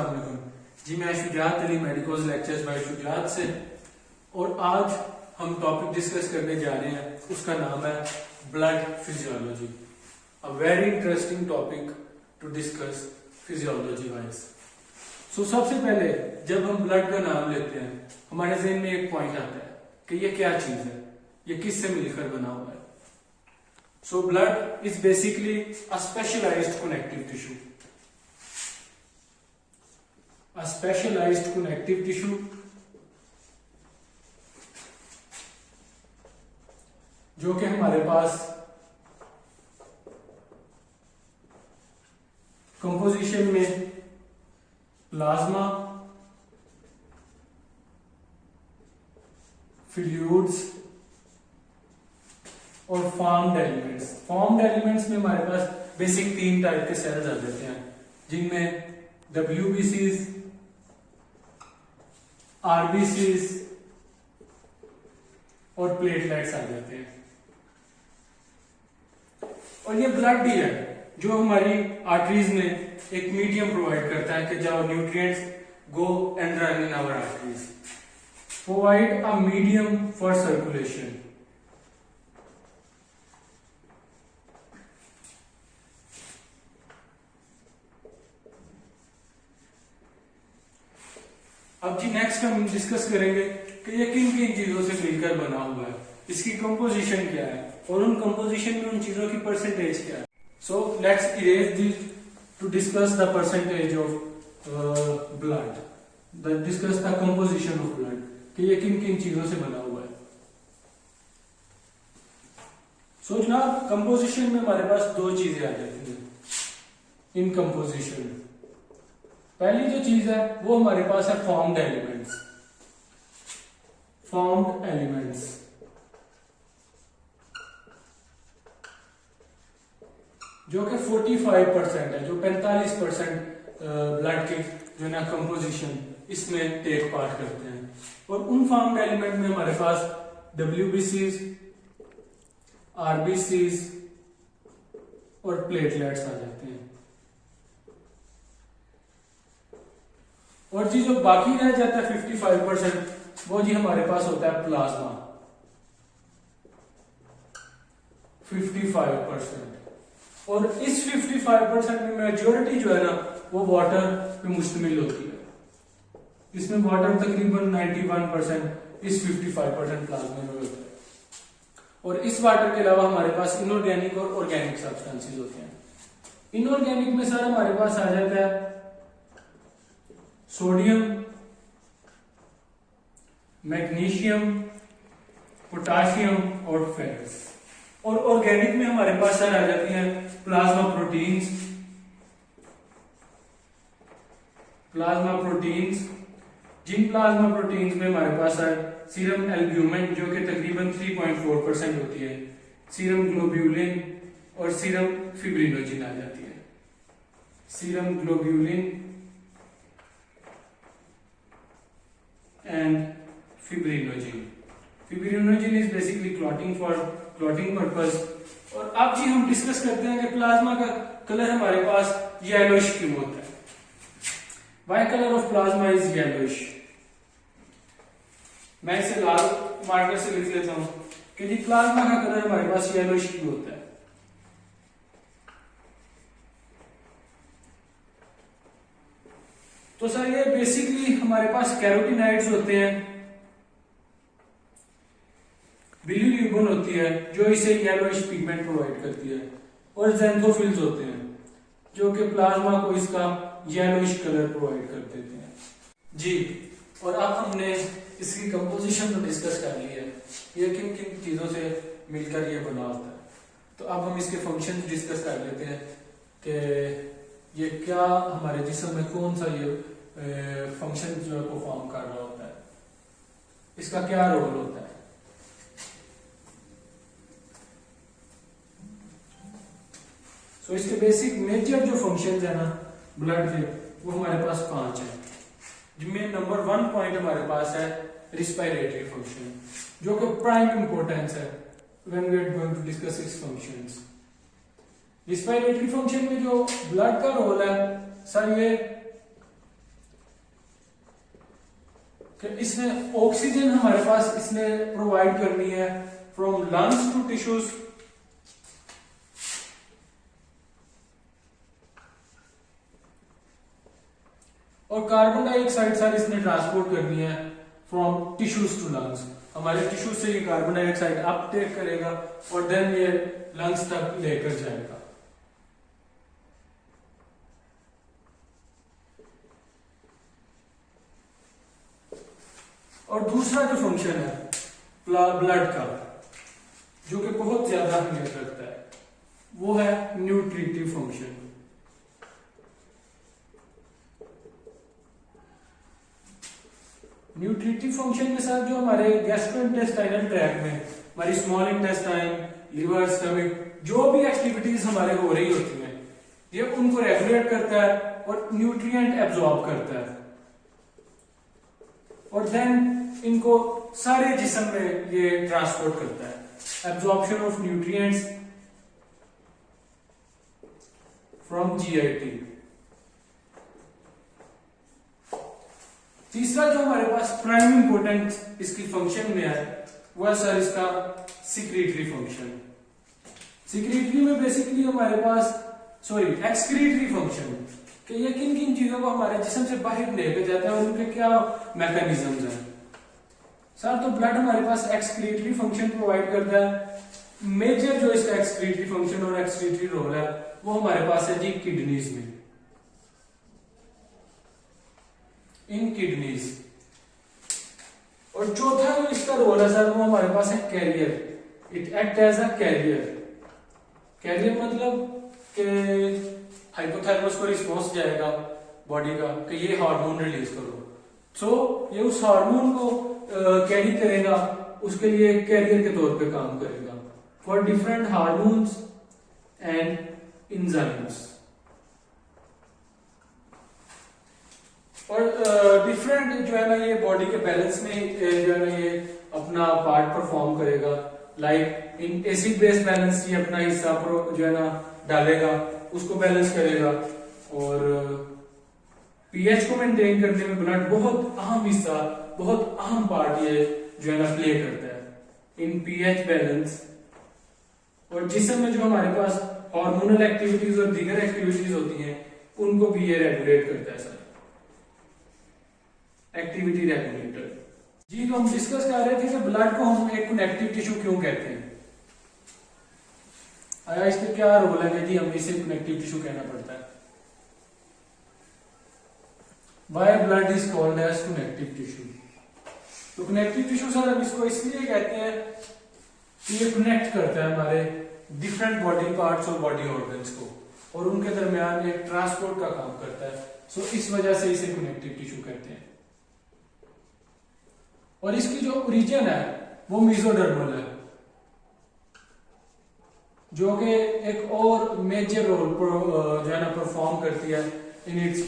अस्सलाम वालेकुम जी। मैं Shujaat Ali medical lectures bye Shujaat से, और आज हम टॉपिक डिस्कस करने जा रहे हैं, उसका नाम है blood physiology. A very interesting topic to discuss physiology wise. So सबसे पहले जब हम ब्लड का नाम लेते हैं हमारे जहन में एक पॉइंट आता है कि ये क्या चीज है, ये किससे मिलकर बना हुआ है। So blood is basically a specialized connective tissue, a specialized connective tissue जो कि हमारे पास कंपोजिशन में प्लाज्मा, फ्लूइड्स और फॉर्म्ड एलिमेंट्स। फॉर्म्ड एलिमेंट्स में हमारे पास बेसिक 3 टाइप के सेल्स आ जाते हैं, जिनमें WBCs, RBCs और प्लेटलेट्स आ जाते हैं। और ये ब्लड ही है जो हमारी आर्टरीज में एक मीडियम प्रोवाइड करता है कि जब nutrients go and run in our arteries, provide a medium for circulation. अब जी नेक्स्ट हम डिस्कस करेंगे कि ये किन किन चीजों से मिलकर बना हुआ है, इसकी कंपोजिशन क्या है और उन कंपोजिशन में उन चीजों की परसेंटेज क्या है। So let's erase this to discuss the percentage of blood, discuss the composition of blood कि ये किन किन चीजों से बना हुआ है। सो जनाब कंपोजिशन में हमारे पास 2 चीजें आ जाती हैं इन कंपोजिशन। पहली जो चीज है वो हमारे पास है फॉर्म्ड एलिमेंट्स। फॉर्म्ड एलिमेंट्स जो कि 45% है, जो 45% ब्लड के जो ना कंपोजिशन इसमें टेक पार्ट करते हैं। और उन फॉर्म्ड एलिमेंट में हमारे पास WBCs, RBCs और प्लेटलेट्स आ जाते हैं। और जी जो बाकी रह जाता है 55%, वो जी हमारे पास होता है प्लाज्मा। 55%। और इस 55% में मेजॉरिटी जो है ना वो वाटर पे मुश्तमिल होती है। इसमें वाटर तकरीबन 91% इस 55% प्लाज्मा में होता है। और इस वाटर के अलावा हमारे पास इनऑर्गेनिक और ऑर्गेनिक सब्सटेंसेस होते हैं। इनऑर्गेनिक में सर हमारे पास आ जाता है सोडियम, मैग्नीशियम, पोटाशियम और फेरस। और ऑर्गेनिक में हमारे पास सर आ जाती हैं प्लाज्मा प्रोटीन्स। प्लाज्मा प्रोटीन्स, जिन प्लाज्मा प्रोटीन्स में हमारे पास है सीरम एल्ब्यूमिन जो कि तकरीबन 3.4% होती है, सीरम ग्लोब्यूलिन और सीरम फिब्रिनोजिन आ जाती है। Serum globulin and fibrinogen. Fibrinogen is basically clotting for clotting purpose। और अब जी हम डिस्कस करते हैं कि प्लाज्मा का कलर हमारे पास येलोइश क्यों होता है। Why color of plasma is yellowish? मैं इसे लाल मार्कर से लिख लेता हूं कि जी प्लाज्मा का कलर हमारे पास येलोइश क्यों होता है। तो सर ये बेसिकली हमारे पास कैरोटिनॉइड्स होते हैं, बिलीरुबिन होती है जो इसे येलोइश पिगमेंट प्रोवाइड करती है, और ज़ैंथोफिल्स होते हैं जो कि प्लाज्मा को इसका येलोइश कलर प्रोवाइड कर देते हैं जी। और अब हमने इसकी कंपोजिशन तो डिस्कस कर ली है, ये किन किन चीजों से मिलकर ये बना होता है। तो अब हम इसके फंक्शन डिस्कस कर लेते हैं कि ये क्या हमारे जिस्म में कौन सा ये फंक्शन जो है परफॉर्म कर रहा होता है, इसका क्या रोल होता है। सो इसके बेसिक मेजर जो फंक्शंस है ना ब्लड के, वो हमारे पास 5 है, जिनमें नंबर 1 पॉइंट हमारे पास है रिस्पिरेटरी फंक्शन, जो कि प्राइम इंपॉर्टेंस है when we are going to discuss its functions. Respiratory function में जो ब्लड का रोल है सर, ये कि इसने ऑक्सीजन हमारे पास इसने प्रोवाइड करनी है फ्रॉम लंग्स टू टिश्यूज, और कार्बन डाइऑक्साइड सर इसने ट्रांसपोर्ट करनी है फ्रॉम टिश्यूज टू लंग्स। हमारे टिश्यूज से ये कार्बन डाइऑक्साइड अपटेक करेगा और देन ये लंग्स तक लेकर जाएगा। और दूसरा जो फंक्शन है ब्लड का, जो कि बहुत ज्यादा अहमियत रखता है, वो है न्यूट्रिटिव फंक्शन। न्यूट्रिटिव फंक्शन के साथ जो हमारे गैस्ट्रोइंटेस्टाइनल ट्रैक्ट में हमारी स्मॉल इंटेस्टाइन, लिवर, स्टमक, जो भी एक्टिविटीज हमारे हो रही होती हैं, ये उनको रेगुलेट करता है और न्यूट्रिएंट एब्जॉर्ब करता है, और देन इनको सारे जिस्म में ये ट्रांसपोर्ट करता है। Absorption of nutrients from GIT. तीसरा जो हमारे पास प्राइम इंपोर्टेंट इसकी फंक्शन में है वो है सर इसका सिक्रीटरी फंक्शन। सिक्रीटरी में बेसिकली हमारे पास एक्सक्रीटरी फंक्शन, कि ये किन किन चीजों को हमारे जिस्म से बाहर लेके जाते हैं और उनके क्या मैकेनिज्म्स हैं। सर तो ब्लड हमारे पास एक्सक्रीटरी फंक्शन प्रोवाइड करता है। मेजर जो इसका एक्सक्रीटरी फंक्शन और एक्सक्रीटरी रोल है वो हमारे पास है जी किडनीज में, इन किडनीज। और चौथा जो इसका रोल है सर वो हमारे पास है carrier. It act as a carrier. Carrier मतलब कि हाइपोथैलेमस को रिस्पॉन्स जाएगा बॉडी का कि ये हार्मोन रिलीज करो, सो ये उस हार्मोन को कैरी करेगा, उसके लिए कैरियर के तौर पे काम करेगा for different hormones and enzymes. और डिफरेंट जो है ना ये बॉडी के बैलेंस में जो है ना ये अपना पार्ट परफॉर्म करेगा। Like in acid base balance ये अपना हिस्सा जो है ना डालेगा, उसको बैलेंस करेगा। और पीएच को मेंटेन करने में ब्लड बहुत अहम हिस्सा, बहुत अहम पार्ट ये जो है ना प्ले करता है इन पीएच बैलेंस। और जिसम में जो हमारे पास हार्मोनल एक्टिविटीज और दीगर एक्टिविटीज होती हैं उनको भी ये रेगुलेट करता है सर, एक्टिविटी रेगुलेटर। जी तो हम डिस्कस कर रहे थे कि ब्लड को हम एक कनेक्टिव टिश्यू क्यों कहते हैं, आया इसका क्या रोल है कि जी हमें इसे कनेक्टिव टिश्यू कहना पड़ता है। Why blood is called as connective tissue? तो कनेक्टिव टिश्यू सर हम इसको इसलिए कहते हैं कि ये कनेक्ट करता है हमारे डिफरेंट बॉडी पार्ट्स और बॉडी ऑर्गन्स को, और उनके दरमियान एक ट्रांसपोर्ट का काम करता है। सो इस वजह से इसे कनेक्टिव टिश्यू कहते हैं। और इसकी जो ओरिजिन है वो मेसोडर्मल है, जो कि एक और मेजर रोल जो है ना परफॉर्म करती है इन इट्स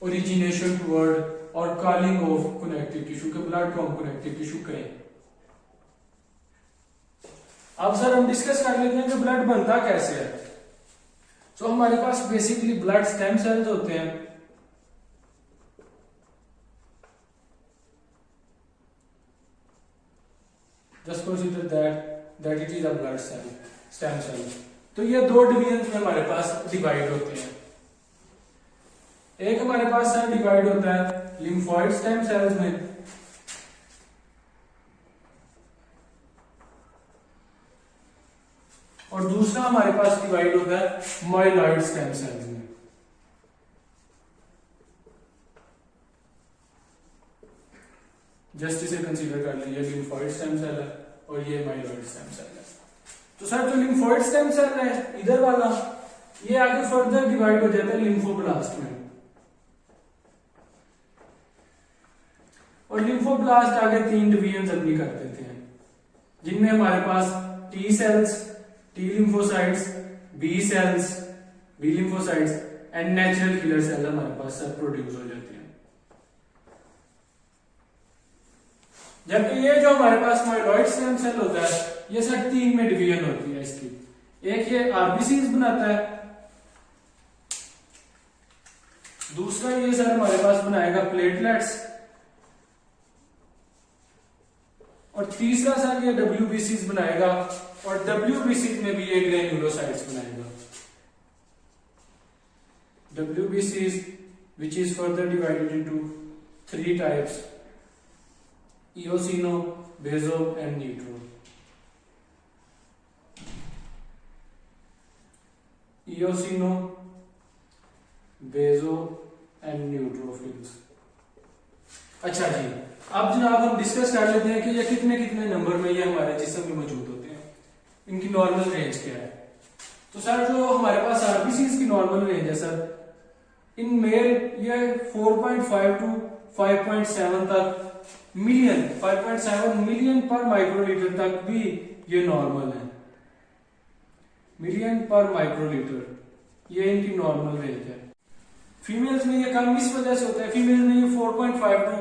ओरिजिनेशन टुवर्ड और कॉलिंग ऑफ कनेक्टिव टिश्यू के ब्लड को हम कनेक्टिव टिश्यू कहें। अब सर हम डिस्कस कर लेते हैं कि ब्लड बनता कैसे है। तो हमारे पास बेसिकली ब्लड स्टेम सेल्स होते हैं, just consider that it is a blood cell, stem cell. तो ये दो डिवीजन में हमारे पास डिवाइड होते हैं। एक हमारे पास सर डिवाइड होता है लिम्फोइड स्टेम सेल्स में, और दूसरा हमारे पास डिवाइड होता है माइलॉइड स्टेम सेल्स में। जस्ट इसे कंसीडर कर लीजिए, लिम्फोइड स्टेम सेल है और ये माइलॉइड स्टेम सेल है। तो सर जो लिम्फोइड स्टेम सेल है इधर वाला, ये आगे फर्दर डिवाइड हो जाता है लिम्फोब्लास्ट में, और लिम्फोब्लास्ट आगे 3 डिवीजन अपनी कर देते हैं, जिनमें हमारे पास T cells, T lymphocytes, B cells, B lymphocytes and natural killer cell हमारे पास सब प्रोड्यूस हो जाती हैं। जबकि ये जो हमारे पास माइलॉइड स्टेम सेल होता है ये सर 3 में डिवीजन होती है इसकी। एक ये आरबीसीज बनाता है, दूसरा ये सर हमारे पास बनाएगा प्लेटलेट्स, और तीसरा सर ये WBCs बनाएगा, और WBCs में भी ये ग्रेन्युलोसाइट्स बनाएगा। WBCs which is further divided into 3 types: eosino, baso and neutral. eosino, baso and neutrophils। अच्छा जी, अब जनाब हम डिस्कस कर लेते हैं कि ये कितने कितने नंबर में ये हमारे जिस्म में मौजूद होते हैं, इनकी नॉर्मल रेंज क्या है। तो सर जो हमारे पास आरबीसीज की नॉर्मल रेंज है सर, इन मेल ये 4.5 टू 5.7 तक मिलियन, 5.7 मिलियन पर माइक्रोलीटर तक भी ये नॉर्मल है। मिलियन पर माइक्रोलीटर ये इनकी नॉर्मल रेंज है। फीमेल्स में ये कम इस वजह से होता है, फीमेल में ये 4.5 टू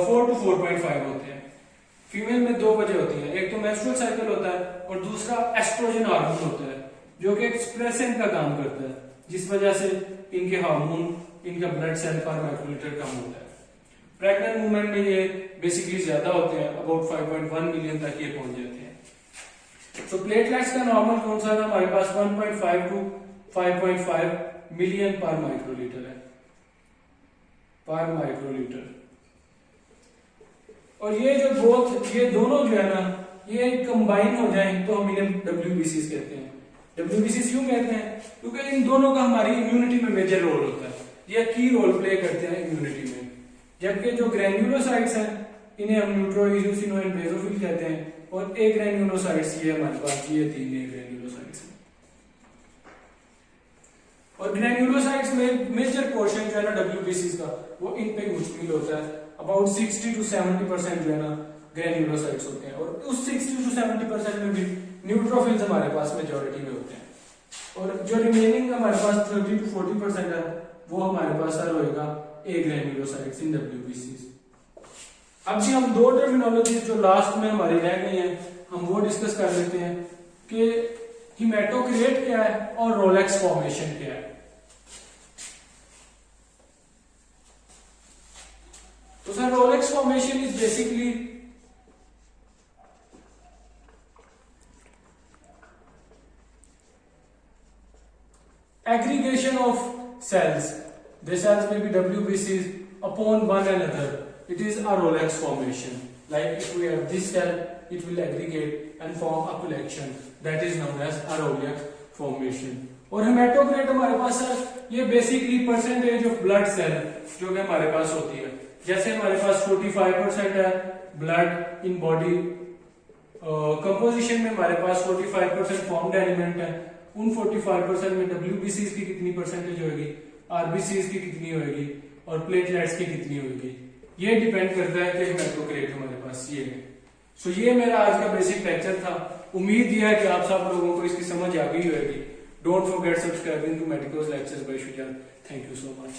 4 टू 4.5 होते हैं। फीमेल में 2 वजह होती है, एक तो मेंस्ट्रुअल साइकिल होता है और दूसरा एस्ट्रोजन हार्मोन होता है जो कि एक्सप्रेसेंट का काम करता है, जिस वजह से इनके हार्मोन, इनका ब्लड सेल पर माइक्रोलीटर कम होता है। प्रेग्नेंट वुमेन में ये बेसिकली ज्यादा होते हैं, अबाउट 5.1 मिलियन तक ये पहुंच जाते हैं। तो प्लेटलेट्स का नॉर्मल कौन सा है हमारे पास 1.5 टू 5.5 मिलियन पर माइक्रोलीटर है, पर माइक्रोलीटर। और ये जो बोथ, ये दोनों जो है ना, ये कंबाइन हो जाए तो हम इन्हें WBCs कहते हैं। WBCs क्यों कहते हैं? क्योंकि इन दोनों का हमारी इम्यूनिटी में मेजर रोल होता है, ये की रोल प्ले करते हैं इम्यूनिटी में। जबकि जो ग्रेन्युलोसाइट्स हैं इन्हें हम न्यूट्रो, इओसिनो एंड बेसोफिल कहते हैं, और ए ग्रेन्युलोसाइट्स ये हमारे पास ये 3 ए ग्रेन्युलोसाइट्स हैं। और ग्रेन्युलोसाइट्स में मेजर पोर्शन जो है ना WBCs का, वो इन पे मुश्किल होता है। अबाउट 60 टू 70% जो है ना ग्रेन्युलोसाइट्स होते हैं, और उस 60 टू 70% में भी न्यूट्रोफिल्स हमारे पास मेजॉरिटी में होते हैं, और जो रिमेनिंग हमारे पास 30 टू 40% है वो हमारे पास सर होएगा ए ग्रेन्युलोसाइट्स इन WBCs। अब जी हम 2 टर्मिनोलॉजीज जो लास्ट में हमारी रह गई हैं, हम वो डिस्कस कर लेते हैं कि हिमेटोक्रिएट क्या है और रोलेक्स फॉर्मेशन क्या है। तो sir Rolex formation is basically aggregation of cells. The cells may be WBCs upon one another. It is a Rolex formation. Like if we have this cell, it will aggregate and form a collection. That is known as a Rolex formation. और haematocrit हमारे पास sir ये basically percentage of blood cell जो कि हमारे पास होती है। जैसे हमारे पास 45% है ब्लड इन बॉडी कंपोजिशन में, हमारे पास 45% फॉर्म्ड एलिमेंट है। उन 45% में WBCs की कितनी परसेंटेज होगी, RBCs की कितनी होगी, और प्लेटलेट्स की कितनी होगी, ये डिपेंड करता है कि हेमेटोक्रिएट हमारे पास ये है। सो ये मेरा आज का बेसिक लेक्चर था। उम्मीद यह है कि आप सब लोगों को इसकी समझ आ गई होगी। Don't forget subscribing to Medicos Lectures by Shujan. Thank you so much.